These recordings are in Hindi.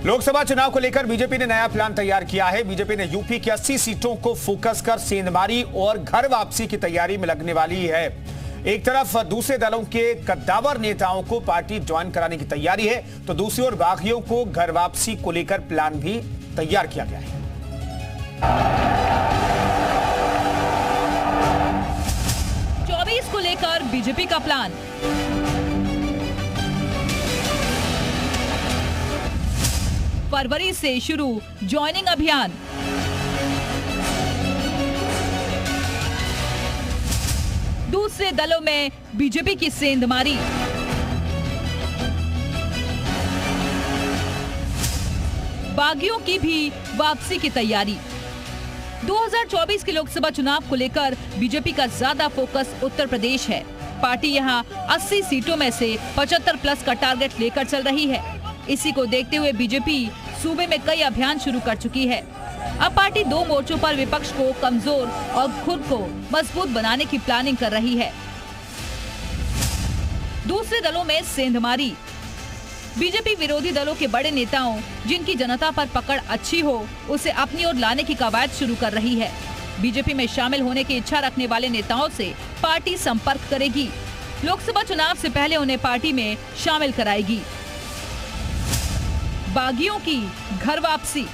लोकसभा चुनाव को लेकर बीजेपी ने नया प्लान तैयार किया है। बीजेपी ने यूपी की 80 सीटों को फोकस कर सेंधमारी और घर वापसी की तैयारी में लगने वाली है। एक तरफ दूसरे दलों के कद्दावर नेताओं को पार्टी ज्वाइन कराने की तैयारी है, तो दूसरी ओर बागियों को घर वापसी को लेकर प्लान भी तैयार किया गया है। 24 को लेकर बीजेपी का प्लान। फरवरी से शुरू ज्वाइनिंग अभियान। दूसरे दलों में बीजेपी की सेंधमारी। बागियों की भी वापसी की तैयारी। 2024 के लोकसभा चुनाव को लेकर बीजेपी का ज्यादा फोकस उत्तर प्रदेश है। पार्टी यहां 80 सीटों में से 75 प्लस का टारगेट लेकर चल रही है। इसी को देखते हुए बीजेपी सूबे में कई अभियान शुरू कर चुकी है। अब पार्टी दो मोर्चों पर विपक्ष को कमजोर और खुद को मजबूत बनाने की प्लानिंग कर रही है। दूसरे दलों में सेंधमारी। बीजेपी विरोधी दलों के बड़े नेताओं जिनकी जनता पर पकड़ अच्छी हो, उसे अपनी ओर लाने की कवायद शुरू कर रही है। बीजेपी में शामिल होने की इच्छा रखने वाले नेताओं से पार्टी संपर्क करेगी। लोकसभा चुनाव से पहले उन्हें पार्टी में शामिल कराएगी। बागियों की घर वापसी।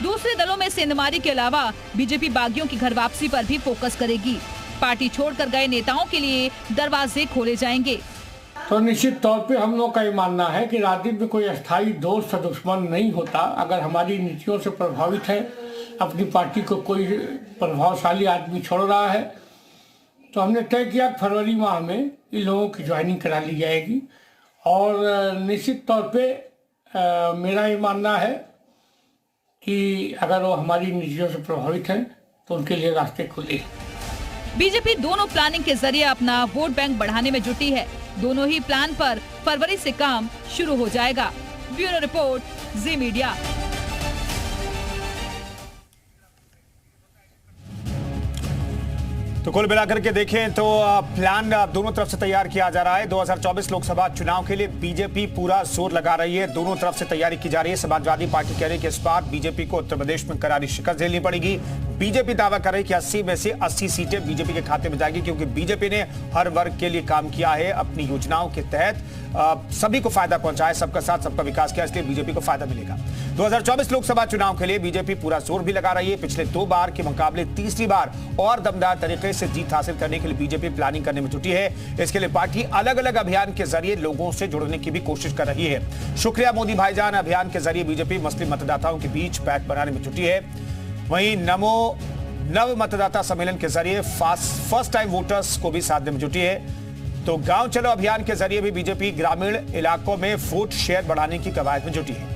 दूसरे दलों में सेंधमारी के अलावा बीजेपी बागियों की घर वापसी पर भी फोकस करेगी। पार्टी छोड़कर गए नेताओं के लिए दरवाजे खोले जाएंगे। तो निश्चित तौर पे हम लोग का ये मानना है कि राजनीति में कोई अस्थायी दोस्त या दुश्मन नहीं होता। अगर हमारी नीतियों से प्रभावित है, अपनी पार्टी को कोई प्रभावशाली आदमी छोड़ रहा है, तो हमने तय किया फरवरी माह में इन लोगों की ज्वाइनिंग करा ली जाएगी। और निश्चित तौर पे मेरा ये मानना है कि अगर वो हमारी नीतियों से प्रभावित हैं तो उनके लिए रास्ते खुले। बीजेपी दोनों प्लानिंग के जरिए अपना वोट बैंक बढ़ाने में जुटी है। दोनों ही प्लान पर फरवरी से काम शुरू हो जाएगा। ब्यूरो रिपोर्ट, जी मीडिया। तो कुल मिलाकर के देखें तो प्लान दोनों तरफ से तैयार किया जा रहा है। 2024 लोकसभा चुनाव के लिए बीजेपी पूरा जोर लगा रही है। दोनों तरफ से तैयारी की जा रही है। समाजवादी पार्टी कह रही है कि इस बार बीजेपी को उत्तर प्रदेश में करारी शिकस्त झेलनी पड़ेगी। बीजेपी दावा कर रही है कि 80 में से 80 सीटें बीजेपी के खाते में जाएगी, क्योंकि बीजेपी ने हर वर्ग के लिए काम किया है। अपनी योजनाओं के तहत सभी को फायदा पहुंचा है, सबका साथ सबका विकास किया, इसलिए बीजेपी को फायदा मिलेगा। 2024 लोकसभा चुनाव के लिए बीजेपी पूरा जोर भी लगा रही है। पिछले 2 बार के मुकाबले तीसरी बार और दमदार तरीके से जीत हासिल करने के लिए बीजेपी प्लानिंग करने में जुटी है। इसके लिए पार्टी अलग अलग अभियान के जरिए लोगों से जुड़ने की भी कोशिश कर रही है। शुक्रिया मोदी भाईजान अभियान के जरिए बीजेपी मुस्लिम मतदाताओं के बीच पैठ बनाने में जुटी है। वहीं नमो नव मतदाता सम्मेलन के जरिए फर्स्ट टाइम वोटर्स को भी साधने में जुटी है। तो गांव चलो अभियान के जरिए भी बीजेपी ग्रामीण इलाकों में वोट शेयर बढ़ाने की कवायद में जुटी है।